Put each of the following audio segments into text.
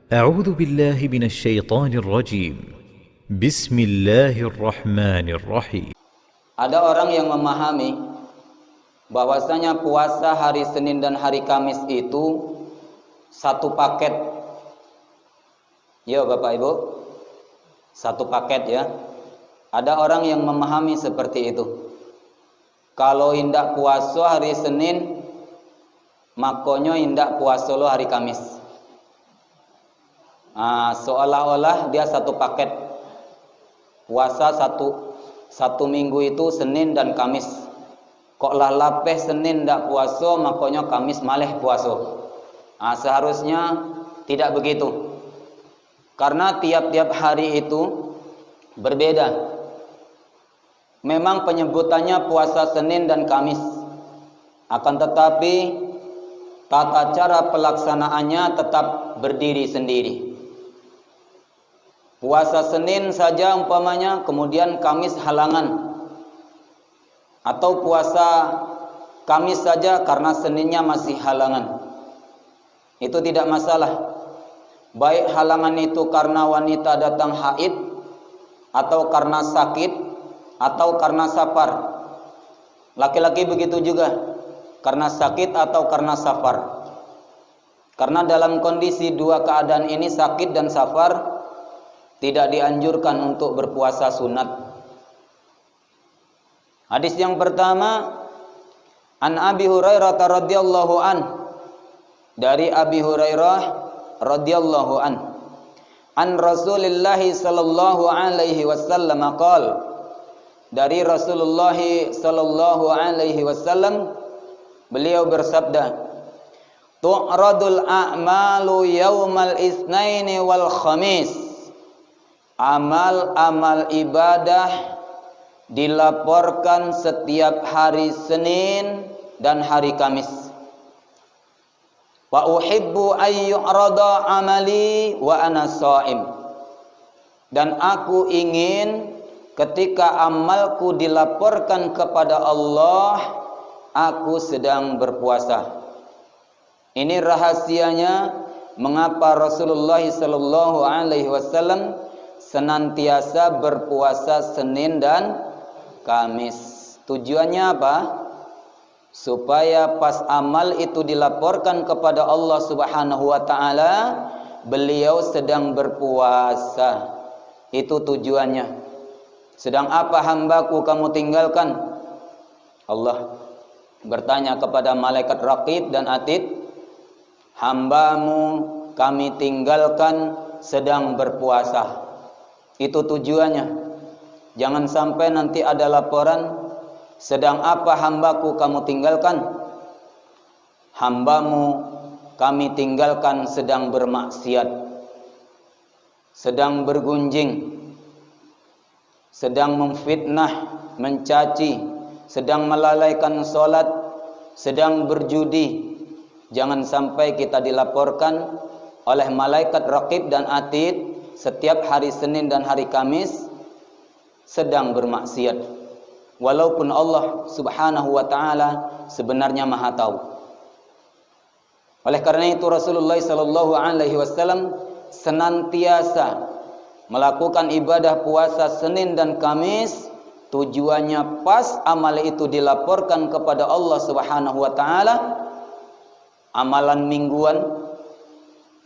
أعوذ بالله من الشيطان الرجيم. بسم الله الرحمن الرحيم. Ada orang yang memahami bahwasanya puasa hari Senin dan hari Kamis itu satu paket. Ya Bapak Ibu, satu paket ya. Ada orang yang memahami seperti itu. Kalau hendak puasa hari Senin, makonyo hendak puasa lo hari Kamis. Seolah-olah dia satu paket. Puasa satu minggu itu Senin dan Kamis. Kok lah lapeh Senin ndak puasa, makanya Kamis maleh puasa. Seharusnya tidak begitu. Karena tiap-tiap hari itu berbeda. Memang penyebutannya puasa Senin dan Kamis. Akan tetapi tata cara pelaksanaannya tetap berdiri sendiri. Puasa Senin saja umpamanya, kemudian Kamis halangan. Atau puasa Kamis saja karena Seninnya masih halangan. Itu tidak masalah. Baik halangan itu karena wanita datang haid, atau karena sakit, atau karena safar. Laki-laki begitu juga, karena sakit atau karena safar. Karena dalam kondisi dua keadaan ini, sakit dan safar, tidak dianjurkan untuk berpuasa sunat. Hadis yang pertama, an Abi Hurairah radhiyallahu an, dari Abi Hurairah radhiyallahu an Rasulullah sallallahu alaihi wasallam qaal, dari Rasulullah sallallahu alaihi wasallam beliau bersabda, tu'radul a'malu yaumal itsnaini wal khamis. Amal-amal ibadah dilaporkan setiap hari Senin dan hari Kamis. Wa uhibbu ay yu'rada amali wa ana shaim. Dan aku ingin ketika amalku dilaporkan kepada Allah, aku sedang berpuasa. Ini rahasianya mengapa Rasulullah sallallahu alaihi wasallam senantiasa berpuasa Senin dan Kamis. Tujuannya apa? Supaya pas amal itu dilaporkan kepada Allah Subhanahu wa taala, beliau sedang berpuasa. Itu tujuannya. Sedang apa hambaku kamu tinggalkan? Allah bertanya kepada malaikat Raqib dan Atid, hambamu kami tinggalkan sedang berpuasa. Itu tujuannya. Jangan sampai nanti ada laporan, sedang apa hambaku kamu tinggalkan? Hambamu kami tinggalkan sedang bermaksiat, sedang bergunjing, sedang memfitnah, mencaci, sedang melalaikan sholat, sedang berjudi. Jangan sampai kita dilaporkan oleh malaikat Raqib dan Atid setiap hari Senin dan hari Kamis sedang bermaksiat. Walaupun Allah Subhanahu wa taala sebenarnya Maha tahu. Oleh karena itu Rasulullah sallallahu alaihi wasallam senantiasa melakukan ibadah puasa Senin dan Kamis, tujuannya pas amal itu dilaporkan kepada Allah Subhanahu wa taala, amalan mingguan,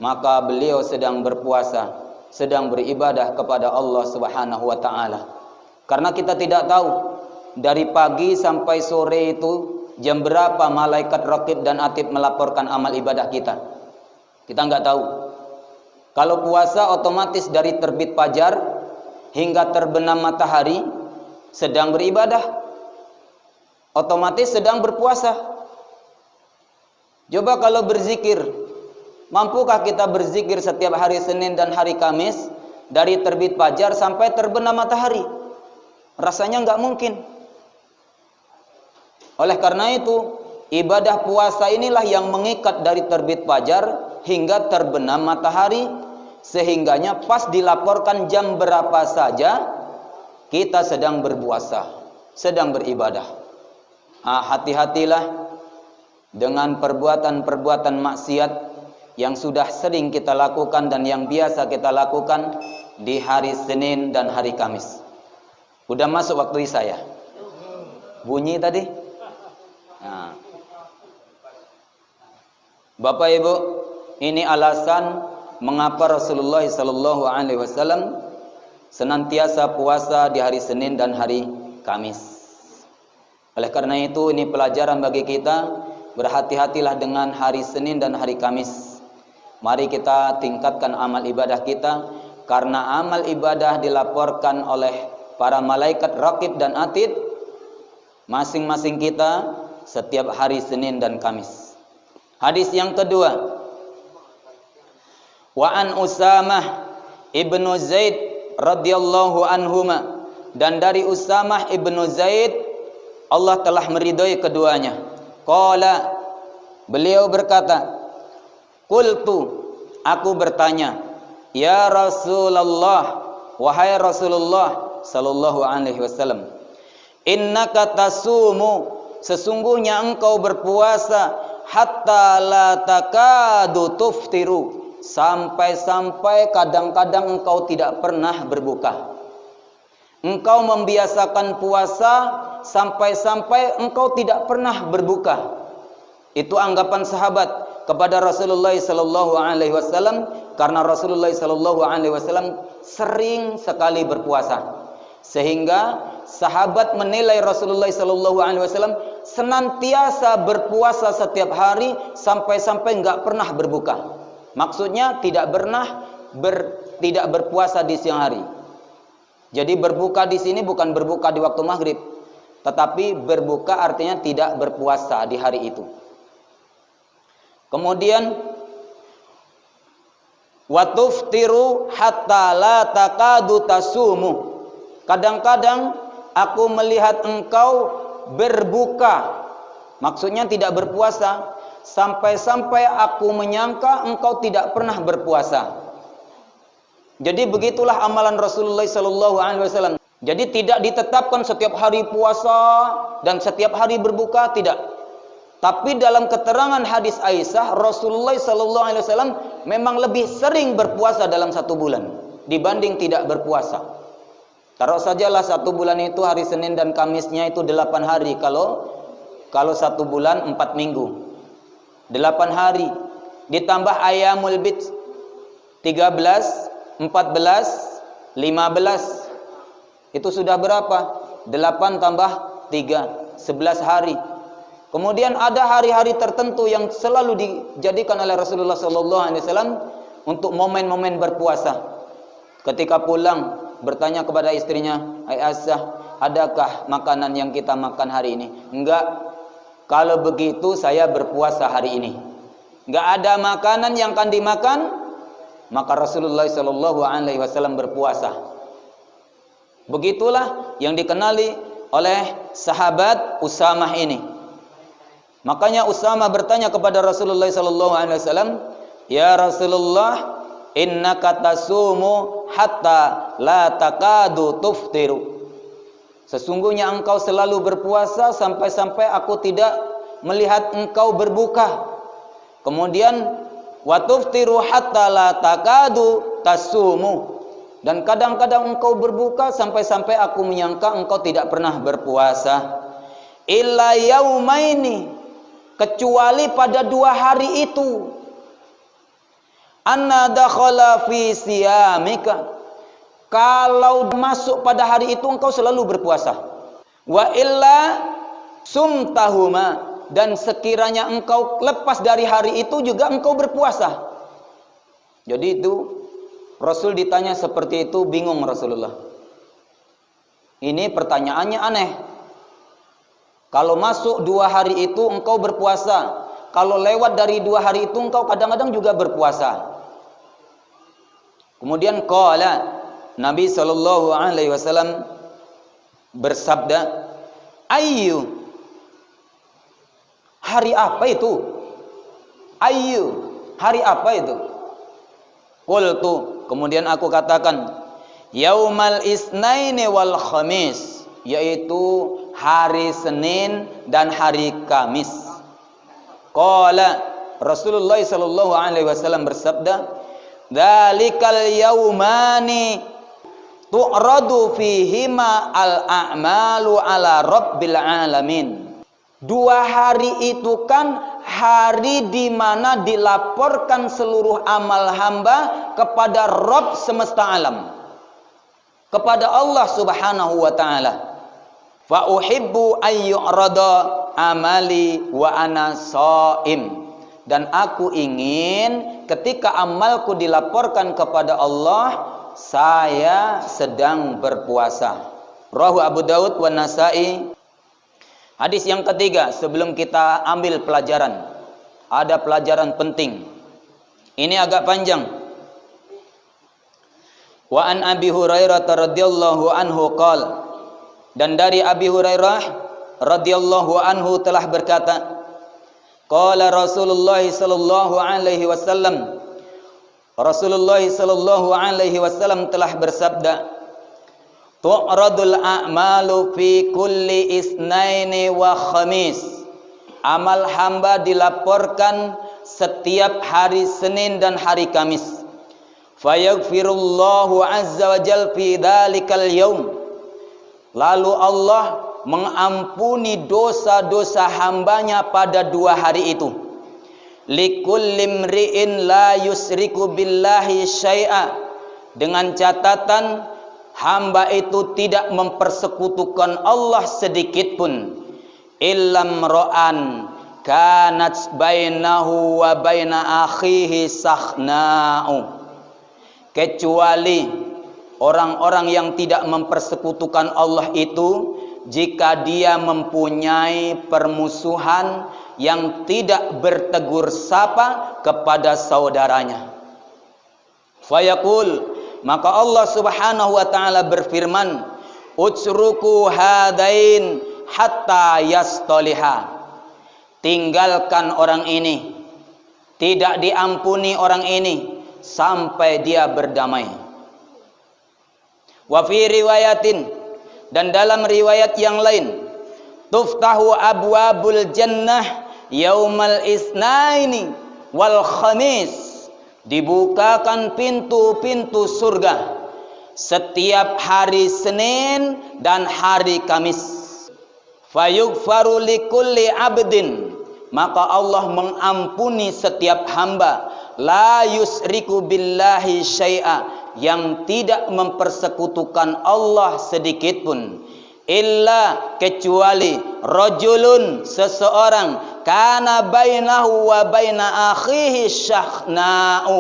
maka beliau sedang berpuasa, sedang beribadah kepada Allah Subhanahu wa taala. Karena kita tidak tahu dari pagi sampai sore itu jam berapa malaikat Raqib dan Atid melaporkan amal ibadah kita. Kita enggak tahu. Kalau puasa otomatis dari terbit fajar hingga terbenam matahari sedang beribadah. Otomatis sedang berpuasa. Coba kalau berzikir, mampukah kita berzikir setiap hari Senin dan hari Kamis dari terbit fajar sampai terbenam matahari? Rasanya enggak mungkin. Oleh karena itu, ibadah puasa inilah yang mengikat dari terbit fajar hingga terbenam matahari, sehingganya pas dilaporkan jam berapa saja kita sedang berpuasa, sedang beribadah. Hati-hatilah dengan perbuatan-perbuatan maksiat yang sudah sering kita lakukan dan yang biasa kita lakukan di hari Senin dan hari Kamis. Udah masuk waktu Isya ya? Bunyi tadi? Nah. Bapak Ibu, ini alasan mengapa Rasulullah sallallahu alaihi wasallam senantiasa puasa di hari Senin dan hari Kamis. Oleh karena itu, ini pelajaran bagi kita, berhati-hatilah dengan hari Senin dan hari Kamis. Mari kita tingkatkan amal ibadah kita, karena amal ibadah dilaporkan oleh para malaikat raqib dan atid masing-masing kita setiap hari Senin dan Kamis. Hadis yang kedua, wa an Usamah ibnu Zaid radhiyallahu anhuma, dan dari Usamah ibnu Zaid, Allah telah meridhai keduanya. Qala, beliau berkata, qultu, aku bertanya, ya Rasulullah, wahai Rasulullah sallallahu alaihi wasallam, innaka tasumu, sesungguhnya engkau berpuasa, hatta la takadu tuftiru, sampai-sampai kadang-kadang engkau tidak pernah berbuka. Engkau membiasakan puasa sampai-sampai engkau tidak pernah berbuka. Itu anggapan sahabat kepada Rasulullah sallallahu alaihi wasallam, karena Rasulullah sallallahu alaihi wasallam sering sekali berpuasa. Sehingga sahabat menilai Rasulullah sallallahu alaihi wasallam senantiasa berpuasa setiap hari sampai-sampai enggak pernah berbuka. Maksudnya tidak berpuasa di siang hari. Jadi berbuka di sini bukan berbuka di waktu maghrib, tetapi berbuka artinya tidak berpuasa di hari itu. Kemudian watuftiru hatta la takadu tasumu, kadang-kadang aku melihat engkau berbuka, maksudnya tidak berpuasa, sampai-sampai aku menyangka engkau tidak pernah berpuasa. Jadi begitulah amalan Rasulullah sallallahu alaihi wasallam. Jadi tidak ditetapkan setiap hari puasa dan setiap hari berbuka, tidak. Tapi dalam keterangan hadis Aisyah, Rasulullah sallallahu alaihi wasallam memang lebih sering berpuasa dalam satu bulan dibanding tidak berpuasa. Taruh sajalah satu bulan itu hari Senin dan Kamisnya itu 8 hari, kalau satu bulan 4 minggu. 8 hari ditambah ayamul bid 13, 14, 15, itu sudah berapa? 8 tambah 3, 11 hari. Kemudian ada hari-hari tertentu yang selalu dijadikan oleh Rasulullah SAW untuk momen-momen berpuasa. Ketika pulang bertanya kepada istrinya, Aisyah, adakah makanan yang kita makan hari ini? Enggak. Kalau begitu saya berpuasa hari ini. Enggak ada makanan yang akan dimakan, maka Rasulullah SAW berpuasa. Begitulah yang dikenali oleh sahabat Usamah ini. Makanya Usamah bertanya kepada Rasulullah SAW, ya Rasulullah, innaka tasumu hatta la takadu tuftiru. Sesungguhnya engkau selalu berpuasa sampai-sampai aku tidak melihat engkau berbuka. Kemudian watuftiru hatta la takadu tasumu, dan kadang-kadang engkau berbuka sampai-sampai aku menyangka engkau tidak pernah berpuasa. Illa yaumaini, kecuali pada 2 hari itu. Anna dakhala fi siyamika, kalau masuk pada hari itu engkau selalu berpuasa. Wa illa sumtahuma, dan sekiranya engkau lepas dari hari itu juga engkau berpuasa. Jadi itu Rasul ditanya seperti itu, bingung Rasulullah. Ini pertanyaannya aneh. Kalau masuk 2 hari itu engkau berpuasa, kalau lewat dari 2 hari itu engkau kadang-kadang juga berpuasa. Kemudian qala, Nabi SAW bersabda, ayyu, hari apa itu? Ayyu, hari apa itu? Qultu, kemudian aku katakan, yaumal isnaini wal khamis, yaitu hari Senin dan hari Kamis. Qala, Rasulullah sallallahu alaihi wasallam bersabda, "Dzalikal yaumani tu'radu fihima al-a'malu ala rabbil alamin." Dua hari itu kan hari di mana dilaporkan seluruh amal hamba kepada Rabb semesta alam, kepada Allah Subhanahu wa taala. Fa uhibbu ayyurada amali wa ana shaim. Dan aku ingin ketika amalku dilaporkan kepada Allah, saya sedang berpuasa. Rawahu Abu Daud wa Nasa'i. Hadis yang ketiga, sebelum kita ambil pelajaran, ada pelajaran penting. Ini agak panjang. Wa an Abi Hurairah radhiyallahu anhu qala, dan dari Abi Hurairah radhiyallahu anhu telah berkata, qala Rasulullah sallallahu alaihi wasallam, Rasulullah sallallahu alaihi wasallam telah bersabda, tu'radul a'malu fi kulli isnaini wa khamis. Amal hamba dilaporkan setiap hari Senin dan hari Kamis. Fayaghfirullahu azza wa jalla fi dzalikal yaum. Lalu Allah mengampuni dosa-dosa hambanya pada dua hari itu. Likulli imri'in la yusriku billahi syai'a. Dengan catatan hamba itu tidak mempersekutukan Allah sedikit pun. Illam ra'an kanat bainahu wa baina akhihi sakhna'u. Kecuali orang-orang yang tidak mempersekutukan Allah itu, jika dia mempunyai permusuhan yang tidak bertegur sapa kepada saudaranya. Fayaqul, maka Allah Subhanahu wa taala berfirman, utsruku hadain hatta yastaliha. Tinggalkan orang ini, tidak diampuni orang ini sampai dia berdamai. Wa fi riwayatin, dan dalam riwayat yang lain, tuftahu abwabul jannah yaumal isnaini wal khamis. Dibukakan pintu-pintu surga setiap hari Senin dan hari Kamis. Fayughfaru likulli abdin, maka Allah mengampuni setiap hamba la yusriku billahi syai'a, yang tidak mempersekutukan Allah sedikit pun, illa kecuali rajulun, seseorang, kana bainahu wa baina akhihi syakhna'u,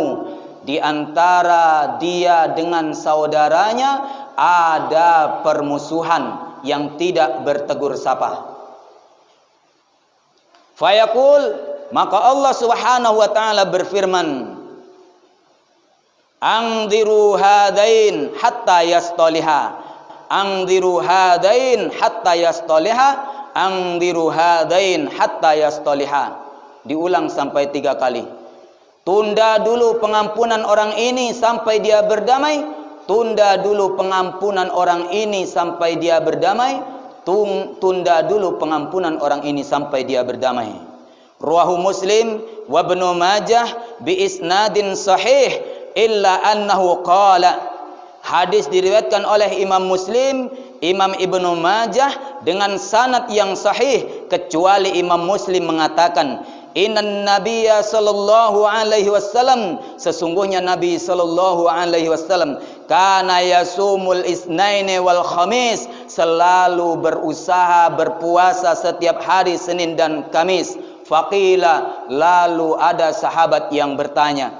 di antara dia dengan saudaranya ada permusuhan yang tidak bertegur sapa. Fayaqul, maka Allah Subhanahu wa taala berfirman, angdiru hadain hatta yastaliha, angdiru hadain hatta yastaliha, angdiru hadain hatta yastaliha. Diulang sampai 3 kali. Tunda dulu pengampunan orang ini sampai dia berdamai. Tunda dulu pengampunan orang ini sampai dia berdamai. Tunda dulu pengampunan orang ini sampai dia berdamai. Rawahu Muslim wa Ibnu Majah bi isnadin sahih illa annahu qala. Hadis diriwayatkan oleh Imam Muslim, Imam Ibnu Majah dengan sanad yang sahih, kecuali Imam Muslim mengatakan, innan nabiyya sallallahu alaihi wasallam, sesungguhnya Nabi sallallahu alaihi wasallam, kana yasumul isnaini wal khamis, selalu berusaha berpuasa setiap hari Senin dan Kamis. Faqila, lalu ada sahabat yang bertanya,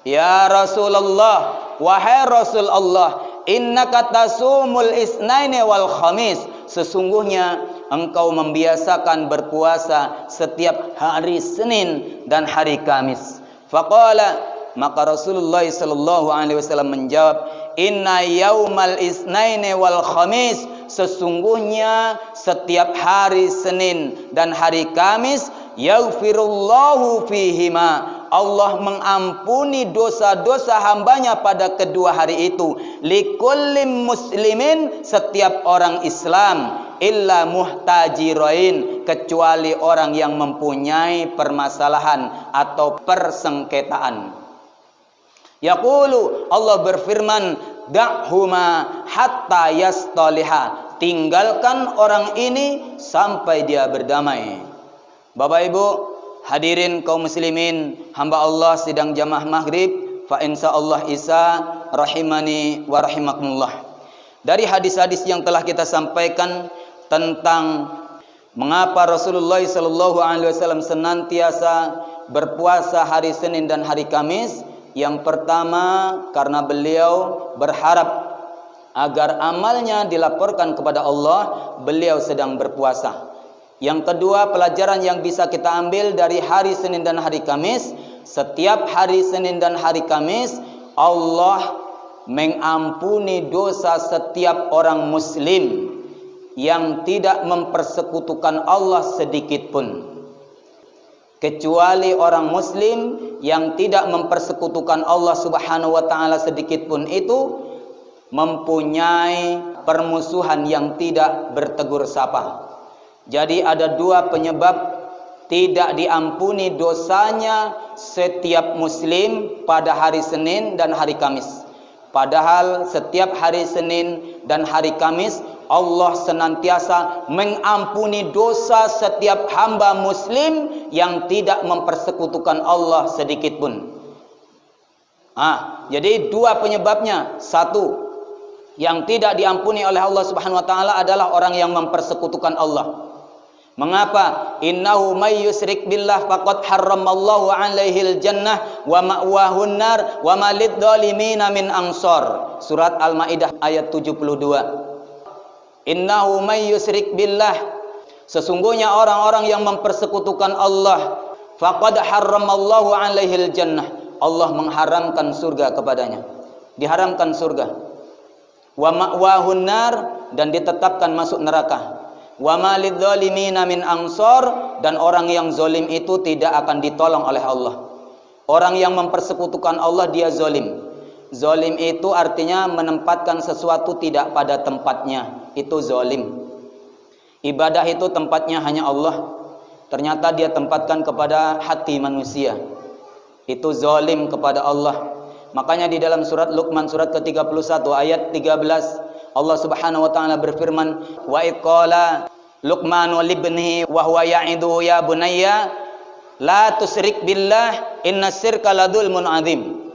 ya Rasulullah, wahai Rasul Allah, innaka tasumul isnaini wal khamis, sesungguhnya engkau membiasakan berpuasa setiap hari Senin dan hari Kamis. Faqala, maka Rasulullah sallallahu alaihi wasallam menjawab, inna yaumal isnaini wal khamis, sesungguhnya setiap hari Senin dan hari Kamis, yaghfirullahu fihima, Allah mengampuni dosa-dosa hambanya pada kedua hari itu. Likullim muslimin, setiap orang Islam, illa muhtajirain, kecuali orang yang mempunyai permasalahan atau persengketaan. Yaqulu, Allah berfirman, da'huma hatta yastaliha, tinggalkan orang ini sampai dia berdamai. Bapak Ibu hadirin kaum muslimin, hamba Allah sedang jamaah maghrib, fa insyaallah isa rahimani wa rahimakumullah. Dari hadis-hadis yang telah kita sampaikan tentang mengapa Rasulullah SAW senantiasa berpuasa hari Senin dan hari Kamis. Yang pertama, karena beliau berharap agar amalnya dilaporkan kepada Allah, beliau sedang berpuasa. Yang kedua, pelajaran yang bisa kita ambil dari hari Senin dan hari Kamis, setiap hari Senin dan hari Kamis Allah mengampuni dosa setiap orang muslim yang tidak mempersekutukan Allah sedikit pun. Kecuali orang muslim yang tidak mempersekutukan Allah Subhanahu wa taala sedikit pun itu mempunyai permusuhan yang tidak bertegur sapa. Jadi ada dua penyebab tidak diampuni dosanya setiap muslim pada hari Senin dan hari Kamis. Padahal setiap hari Senin dan hari Kamis Allah senantiasa mengampuni dosa setiap hamba muslim yang tidak mempersekutukan Allah sedikit pun. Jadi dua penyebabnya. Satu, yang tidak diampuni oleh Allah Subhanahu wa taala adalah orang yang mempersekutukan Allah. Mengapa? Innahu may yusyrik billah faqad harramallahu 'alaihil jannah wa ma'wahun nar wa ma lidzalimina min ansar. Surat Al-Maidah ayat 72. Innahu may yusyrik billah, sesungguhnya orang-orang yang mempersekutukan Allah, faqad harramallahu 'alaihil jannah, Allah mengharamkan surga kepadanya. Diharamkan surga. Wa ma'wahun nar, dan ditetapkan masuk neraka. Wa ma lidzalimina min ansar, dan orang yang zalim itu tidak akan ditolong oleh Allah. Orang yang mempersekutukan Allah dia zalim. Zalim itu artinya menempatkan sesuatu tidak pada tempatnya. Itu zalim. Ibadah itu tempatnya hanya Allah. Ternyata dia tempatkan kepada hati manusia. Itu zalim kepada Allah. Makanya di dalam surat Luqman surat ke-31 ayat 13 Allah Subhanahu wa taala berfirman, wa iqala Luqmanu libnihi wa huwa ya'idu ya bunayya la tusyrik billah inna syirka ladzulmun adzim.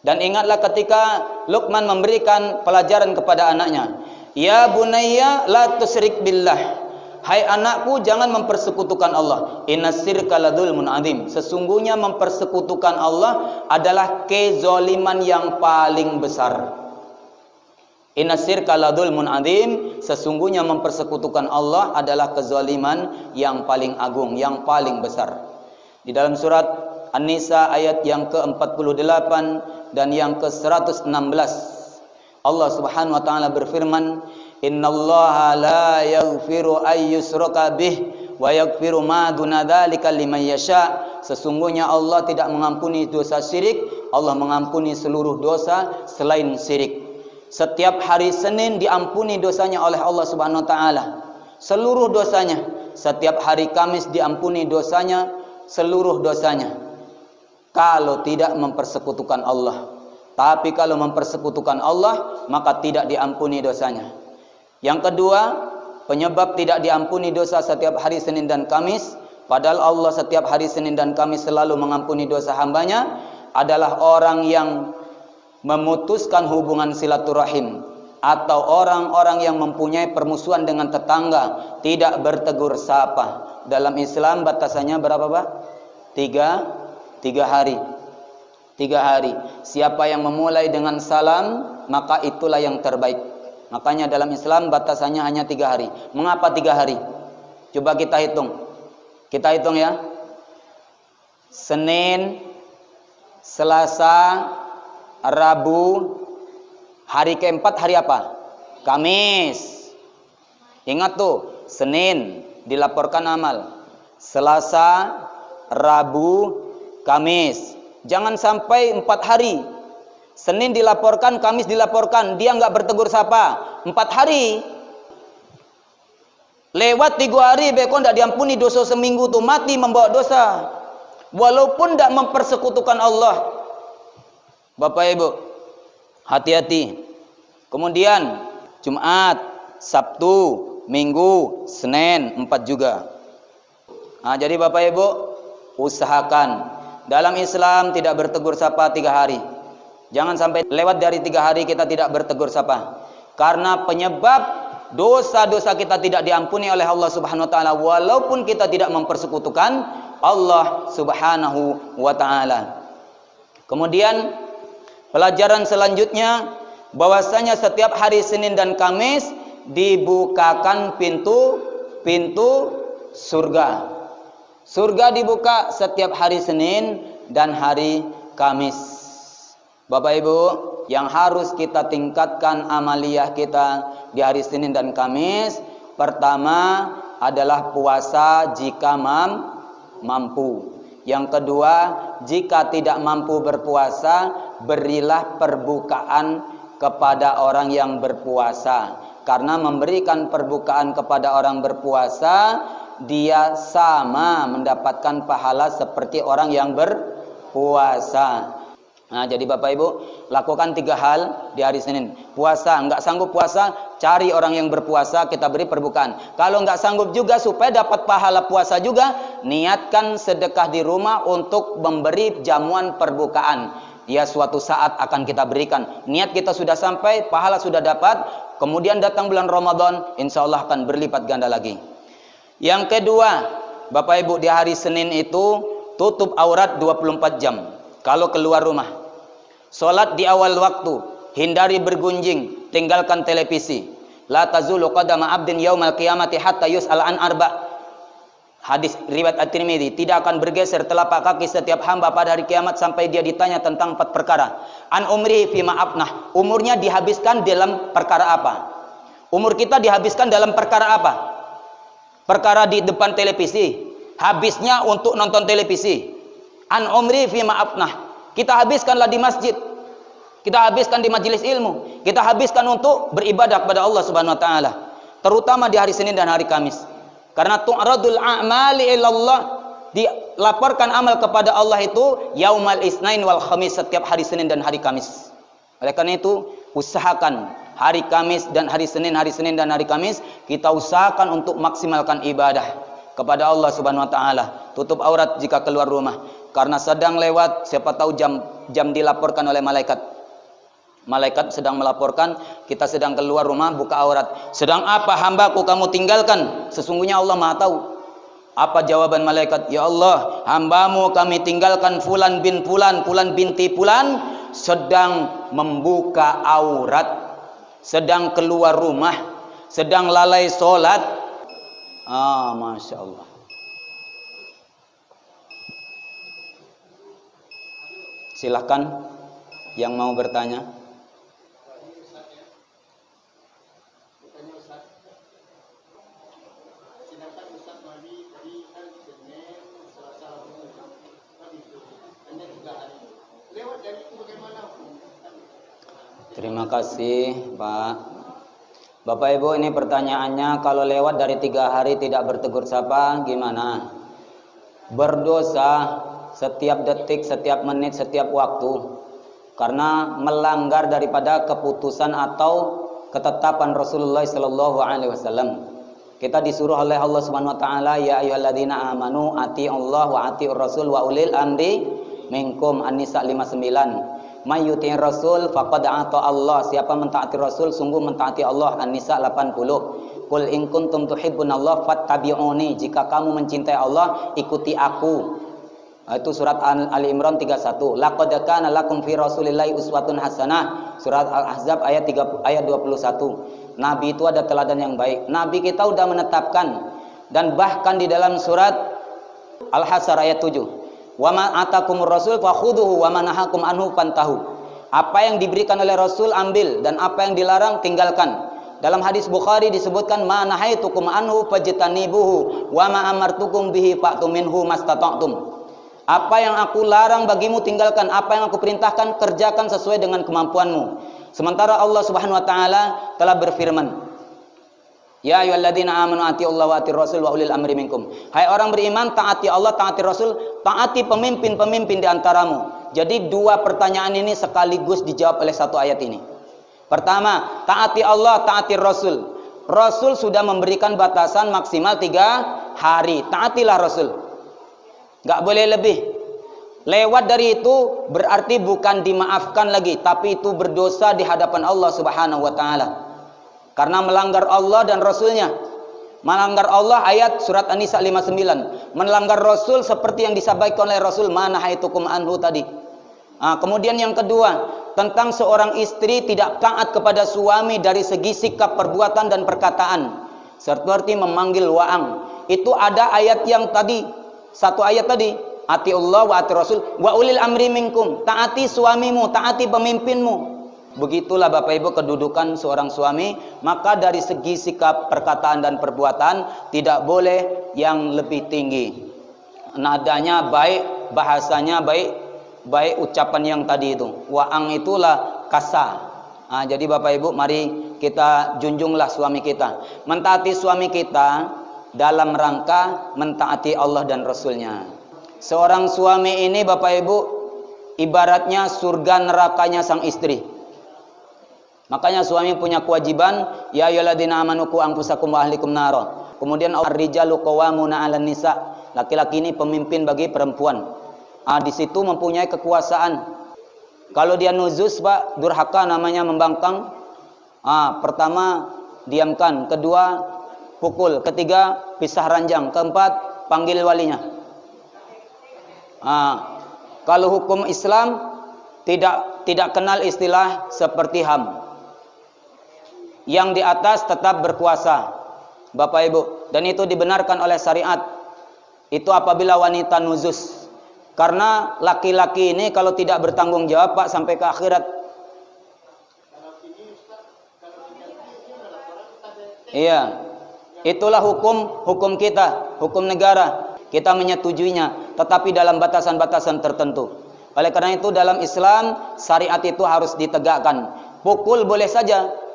Dan ingatlah ketika Luqman memberikan pelajaran kepada anaknya, ya bunayya la tusyrik billah, hai anakku jangan mempersekutukan Allah, inna syirka ladzulmun adzim, sesungguhnya mempersekutukan Allah adalah kezaliman yang paling besar. Inna syirka ladzulmun adzim, sesungguhnya mempersekutukan Allah adalah kezaliman yang paling agung, yang paling besar. Di dalam surat An-Nisa ayat yang ke-48 dan yang ke-116 Allah Subhanahu wa taala berfirman, innallaha la yaghfiru ay yushraka bih wa yaghfiru ma duna dzalika liman yasha. Sesungguhnya Allah tidak mengampuni dosa syirik, Allah mengampuni seluruh dosa selain syirik. Setiap hari Senin diampuni dosanya oleh Allah Subhanahu wa taala, seluruh dosanya. Setiap hari Kamis diampuni dosanya, seluruh dosanya. Kalau tidak mempersekutukan Allah. Tapi kalau mempersekutukan Allah, maka tidak diampuni dosanya. Yang kedua, penyebab tidak diampuni dosa setiap hari Senin dan Kamis, padahal Allah setiap hari Senin dan Kamis selalu mengampuni dosa hambanya, adalah orang yang memutuskan hubungan silaturahim, atau orang-orang yang mempunyai permusuhan dengan tetangga, tidak bertegur sapa. Dalam Islam batasannya berapa, Pak? Tiga hari. 3 hari. Siapa yang memulai dengan salam, maka itulah yang terbaik. Makanya dalam Islam batasannya hanya 3 hari. Mengapa 3 hari? Coba kita hitung. Kita hitung ya. Senin, Selasa, Rabu, hari keempat hari apa? Kamis. Ingat tuh, Senin dilaporkan amal, Selasa, Rabu, Kamis. Jangan sampai 4 hari. Senin dilaporkan, Kamis dilaporkan, dia nggak bertegur sapa. 4 hari. Lewat 3 hari, beko ndak diampuni dosa seminggu tuh, mati membawa dosa. Walaupun ndak mempersekutukan Allah. Bapak Ibu, hati-hati. Kemudian Jumat, Sabtu, Minggu, Senin, 4 juga. Nah, jadi Bapak Ibu, usahakan. Dalam Islam tidak bertegur sapa 3 hari. Jangan sampai lewat dari 3 hari kita tidak bertegur sapa. Karena penyebab dosa-dosa kita tidak diampuni oleh Allah Subhanahu wa taala walaupun kita tidak mempersekutukan Allah Subhanahu wa taala. Kemudian pelajaran selanjutnya bahwasanya setiap hari Senin dan Kamis dibukakan pintu surga. Surga dibuka setiap hari Senin dan hari Kamis. Bapak Ibu, yang harus kita tingkatkan amaliyah kita di hari Senin dan Kamis, pertama adalah puasa jika mampu. Yang kedua, jika tidak mampu berpuasa, berilah perbukaan kepada orang yang berpuasa. Karena memberikan perbukaan kepada orang berpuasa, dia sama mendapatkan pahala seperti orang yang berpuasa. Nah, jadi Bapak Ibu, lakukan 3 hal di hari Senin. Puasa, enggak sanggup puasa, cari orang yang berpuasa, kita beri perbukaan. Kalau enggak sanggup juga, supaya dapat pahala puasa juga, niatkan sedekah di rumah untuk memberi jamuan perbukaan. Ya, suatu saat akan kita berikan. Niat kita sudah sampai, pahala sudah dapat, kemudian datang bulan Ramadan, insya Allah akan berlipat ganda lagi. Yang kedua, Bapak Ibu, di hari Senin itu tutup aurat 24 jam. Kalau keluar rumah, sholat di awal waktu, hindari bergunjing, tinggalkan televisi. La tazulu qadama abdin yaumal qiyamati hatta yus'al an arba. Hadis riwayat At-Tirmidzi, tidak akan bergeser telapak kaki setiap hamba pada hari kiamat sampai dia ditanya tentang 4 perkara. An umrihi fima afnah, umurnya dihabiskan dalam perkara apa? Umur kita dihabiskan dalam perkara apa? Perkara di depan televisi, habisnya untuk nonton televisi. An umri fi ma'afnah, kita habiskanlah di masjid, kita habiskan di majelis ilmu, kita habiskan untuk beribadah kepada Allah Subhanahu wa taala, terutama di hari Senin dan hari Kamis. Karena tu'radul a'mali ilallah, dilaporkan amal kepada Allah itu yaumal isnain wal khamis, setiap hari Senin dan hari Kamis. Oleh karena itu, usahakan hari Kamis dan hari Senin dan hari Kamis kita usahakan untuk maksimalkan ibadah kepada Allah Subhanahu wa taala. Tutup aurat jika keluar rumah. Karena sedang lewat, siapa tahu jam dilaporkan oleh malaikat. Malaikat sedang melaporkan, kita sedang keluar rumah, buka aurat. Sedang apa hambaku kamu tinggalkan? Sesungguhnya Allah Maha tahu. Apa jawaban malaikat? Ya Allah, hambamu kami tinggalkan fulan bin fulan, fulan binti fulan, sedang membuka aurat, sedang keluar rumah, sedang lalai sholat. Masya Allah. Silahkan yang mau bertanya. Terima kasih Pak. Bapak Ibu, ini pertanyaannya, kalau lewat dari 3 hari tidak bertegur sapa gimana? Berdosa setiap detik, setiap menit, setiap waktu, karena melanggar daripada keputusan atau ketetapan Rasulullah sallallahu alaihi wasallam. Kita disuruh oleh Allah Subhanahu wa taala, ya ayyuhalladzina amanu atii'allah wa atii'ur rasul wa ulil amri minkum, An-Nisa 59. May yuti'ir rasul faqad ata Allah, siapa mentaati Rasul sungguh mentaati Allah, An-Nisa 80. Qul in kuntum tuhibbunallaha fattabi'uni, jika kamu mencintai Allah ikuti aku. Itu surat Ali Imran 31. Laqad kana lakum fi Rasulillahi uswatun hasanah. Surat Al-Ahzab ayat 21. Nabi itu ada teladan yang baik. Nabi kita sudah menetapkan, dan bahkan di dalam surat Al-Hasyr ayat 7. Wa ma atakumur rasul fakhudhuhu wa ma nahakum anhu fantahu. Apa yang diberikan oleh Rasul ambil, dan apa yang dilarang tinggalkan. Dalam hadis Bukhari disebutkan ma nahaitukum anhu fajtanibuhu wa ma amartukum bihi fa'tu minhu mastata'tum. Apa yang aku larang bagimu tinggalkan, apa yang aku perintahkan kerjakan sesuai dengan kemampuanmu. Sementara Allah Subhanahu wa taala telah berfirman, ya ayyuhalladzina amanu atiullaha wa atiur rasul wa ulil amri minkum. Hai orang beriman, taati Allah, taati Rasul, taati pemimpin-pemimpin di antaramu. Jadi dua pertanyaan ini sekaligus dijawab oleh satu ayat ini. Pertama, taati Allah, taati Rasul. Rasul sudah memberikan batasan maksimal 3 hari. Taatilah Rasul. Gak boleh lebih. Lewat dari itu berarti bukan dimaafkan lagi, tapi itu berdosa di hadapan Allah Subhanahu wa taala. Karena melanggar Allah dan Rasulnya. Melanggar Allah ayat surat An-Nisa 59. Melanggar Rasul seperti yang disampaikan oleh Rasul, manahaitukum anhu tadi. Kemudian yang kedua, tentang seorang istri tidak taat kepada suami dari segi sikap, perbuatan dan perkataan. Seperti memanggil wa'ang. Itu ada ayat yang tadi, satu ayat tadi, atiullah wa ati Rasul wa ulil amri minkum. Taati suamimu, taati pemimpinmu. Begitulah Bapak Ibu kedudukan seorang suami. Maka dari segi sikap, perkataan dan perbuatan tidak boleh yang lebih tinggi. Nadanya baik, bahasanya baik ucapan yang tadi itu. Wa'ang itulah kasar. Jadi Bapak Ibu mari kita junjunglah suami kita. Mentaati suami kita dalam rangka mentaati Allah dan Rasulnya. Seorang suami ini Bapak Ibu ibaratnya surga nerakanya sang istri. Makanya suami punya kewajiban, ya ayyuhalladzina amanu qu anfusakum wa ahlikum nara. Kemudian ar-rijalu qawwamuna 'alan nisa. Laki-laki ini pemimpin bagi perempuan. Di situ mempunyai kekuasaan. Kalau dia nuzus, Pak, durhaka namanya, membangkang. Pertama diamkan, kedua pukul, ketiga pisah ranjang, keempat panggil walinya. Kalau hukum Islam tidak kenal istilah seperti HAM. Yang di atas tetap berkuasa, Bapak Ibu, dan itu dibenarkan oleh syariat. Itu apabila wanita nuzus. Karena laki-laki ini kalau tidak bertanggung jawab, Pak, sampai ke akhirat. Iya. Itulah hukum kita, hukum negara. Kita menyetujuinya, tetapi dalam batasan-batasan tertentu. Oleh karena itu dalam Islam syariat itu harus ditegakkan. Pukul boleh saja.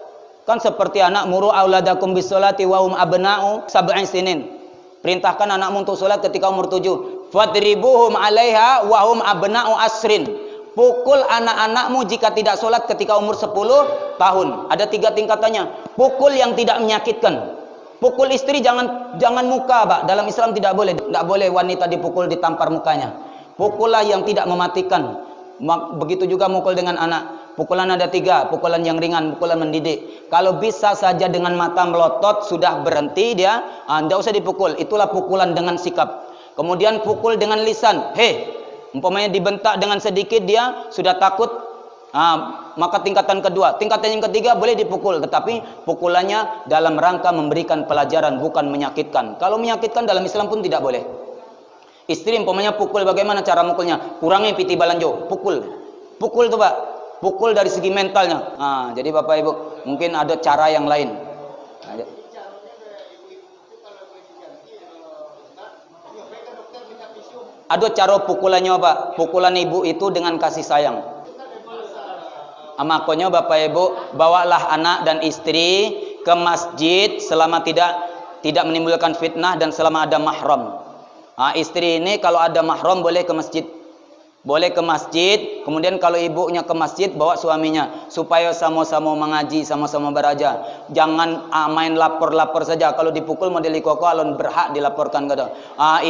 Kan seperti anak muru auladakum bisolati wa hum abna'u sab'in sinin. Perintahkan anakmu untuk sholat ketika umur 7. Fadribuhum 'alaiha wa hum abna'u asrin. Pukul anak-anakmu jika tidak sholat ketika umur 10 tahun. Ada 3 tingkatannya. Pukul yang tidak menyakitkan. Pukul istri jangan muka, Pak. Dalam Islam tidak boleh. Tidak boleh wanita dipukul, ditampar mukanya. Pukullah yang tidak mematikan. Begitu juga mukul dengan anak. Pukulan ada 3, pukulan yang ringan, pukulan mendidik. Kalau bisa saja dengan mata melotot sudah berhenti dia, tidak usah dipukul. Itulah pukulan dengan sikap. Kemudian pukul dengan lisan. Umpamanya dibentak dengan sedikit dia sudah takut. Maka tingkatan kedua. Tingkatan yang ketiga boleh dipukul, tetapi pukulannya dalam rangka memberikan pelajaran, bukan menyakitkan. Kalau menyakitkan dalam Islam pun tidak boleh. Istri umpamanya pukul, bagaimana cara mukulnya? Kurangi piti balanjo, pukul tuh, Pak. Pukul dari segi mentalnya. Jadi Bapak Ibu mungkin ada cara yang lain. Ada cara pukulannya, Pak. Pukulan ibu itu dengan kasih sayang. Makanya Bapak Ibu bawalah anak dan istri ke masjid selama tidak menimbulkan fitnah dan selama ada mahram. Istri ini kalau ada mahram boleh ke masjid. Boleh ke masjid, kemudian kalau ibunya ke masjid bawa suaminya supaya sama-sama mengaji, sama-sama belajar. Jangan main lapor-lapor saja. Kalau dipukul model koko alon berhak dilaporkan ke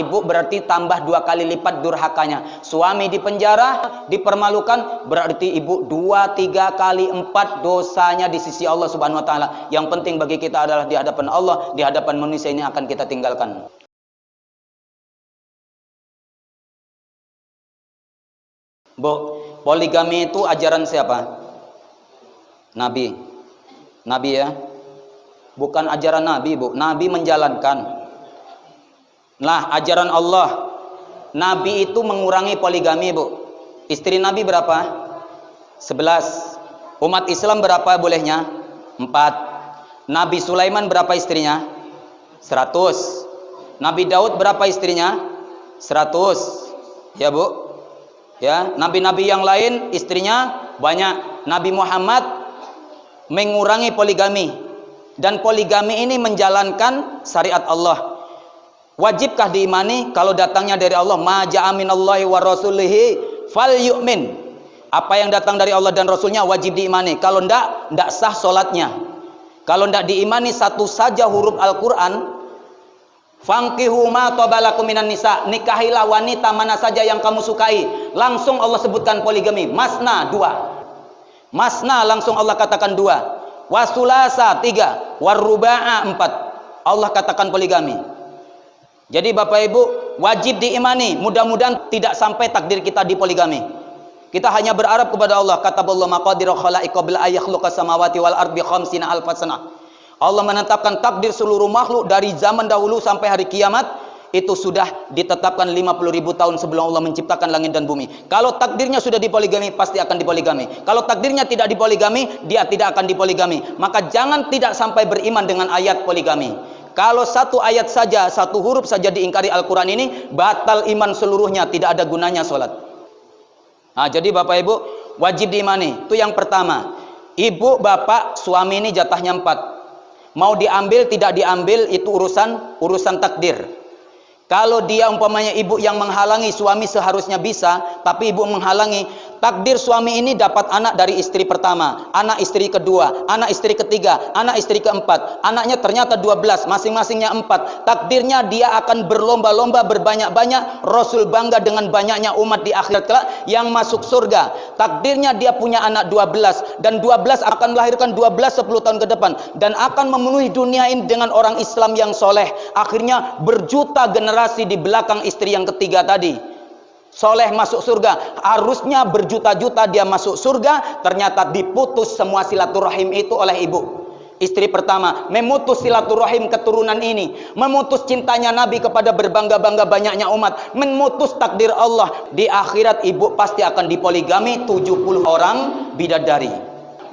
ibu, berarti tambah 2 kali lipat durhakanya. Suami di penjara, dipermalukan, berarti ibu 2, 3 kali 4 dosanya di sisi Allah Subhanahu wa taala. Yang penting bagi kita adalah di hadapan Allah, di hadapan manusia ini akan kita tinggalkan. Bu, poligami itu ajaran siapa? Nabi ya. Bukan ajaran Nabi, Bu. Nabi menjalankan. Nah, ajaran Allah. Nabi itu mengurangi poligami, Bu. Istri Nabi berapa? 11. Umat Islam berapa bolehnya? 4. Nabi Sulaiman berapa istrinya? 100. Nabi Daud berapa istrinya? 100. Ya Bu. Ya, nabi-nabi yang lain istrinya banyak. Nabi Muhammad mengurangi poligami, dan poligami ini menjalankan syariat Allah. Wajibkah diimani? Kalau datangnya dari Allah, ma ja'a minallahi wa rasulihi fal yu'min. Apa yang datang dari Allah dan Rasulnya wajib diimani. Kalau ndak sah solatnya. Kalau ndak diimani satu saja huruf Al-Quran, fankihu ma tabalakum minan nisa, nikahilah wanita mana saja yang kamu sukai. Langsung Allah sebutkan poligami. Masna 2. Masna langsung Allah katakan 2. Wasulasa 3. Waruba'a 4. Allah katakan poligami. Jadi Bapak Ibu wajib diimani. Mudah-mudahan tidak sampai takdir kita dipoligami. Kita hanya berharap kepada Allah. Kataballahu maqadiru khalaiqi qabla ay yakhluqas samawati wal ardi khamsina alfas sanah. Allah menetapkan takdir seluruh makhluk dari zaman dahulu sampai hari kiamat. Itu sudah ditetapkan 50.000 tahun sebelum Allah menciptakan langit dan bumi. Kalau takdirnya sudah dipoligami, pasti akan dipoligami. Kalau takdirnya tidak dipoligami, dia tidak akan dipoligami. Maka jangan tidak sampai beriman dengan ayat poligami. Kalau satu ayat saja, satu huruf saja diingkari Al-Quran ini, batal iman seluruhnya, tidak ada gunanya sholat. Nah, jadi Bapak Ibu wajib diimani. Itu yang pertama. Ibu, bapak, suami ini jatahnya 4. Mau diambil tidak diambil itu urusan takdir. Kalau dia umpamanya ibu yang menghalangi, suami seharusnya bisa, tapi ibu menghalangi, takdir suami ini dapat anak dari istri pertama, anak istri kedua, anak istri ketiga, anak istri keempat. Anaknya ternyata 12, masing-masingnya 4. Takdirnya dia akan berlomba-lomba berbanyak-banyak. Rasul bangga dengan banyaknya umat di akhirat kelak yang masuk surga. Takdirnya dia punya anak 12, dan 12 akan melahirkan 12 10 tahun ke depan, dan akan memenuhi dunia ini dengan orang Islam yang soleh. Akhirnya berjuta generasi di belakang istri yang ketiga tadi soleh masuk surga. Harusnya berjuta-juta dia masuk surga, ternyata diputus semua silaturahim itu oleh ibu. Istri pertama memutus silaturahim keturunan ini, memutus cintanya Nabi kepada berbangga-bangga banyaknya umat, memutus takdir Allah. Di akhirat ibu pasti akan dipoligami 70 orang bidadari.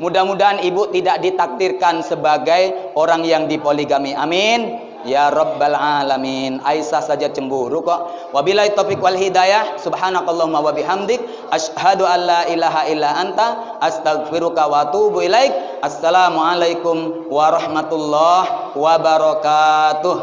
Mudah-mudahan ibu tidak ditakdirkan sebagai orang yang dipoligami. Amin ya rabbal alamin. Aisyah saja cemburu kok. Wabillahi taufiq wal hidayah. Subhanakallahumma wa bihamdik asyhadu an la ilaha illa anta astaghfiruka wa atubu ilaik. Assalamualaikum warahmatullahi wabarakatuh.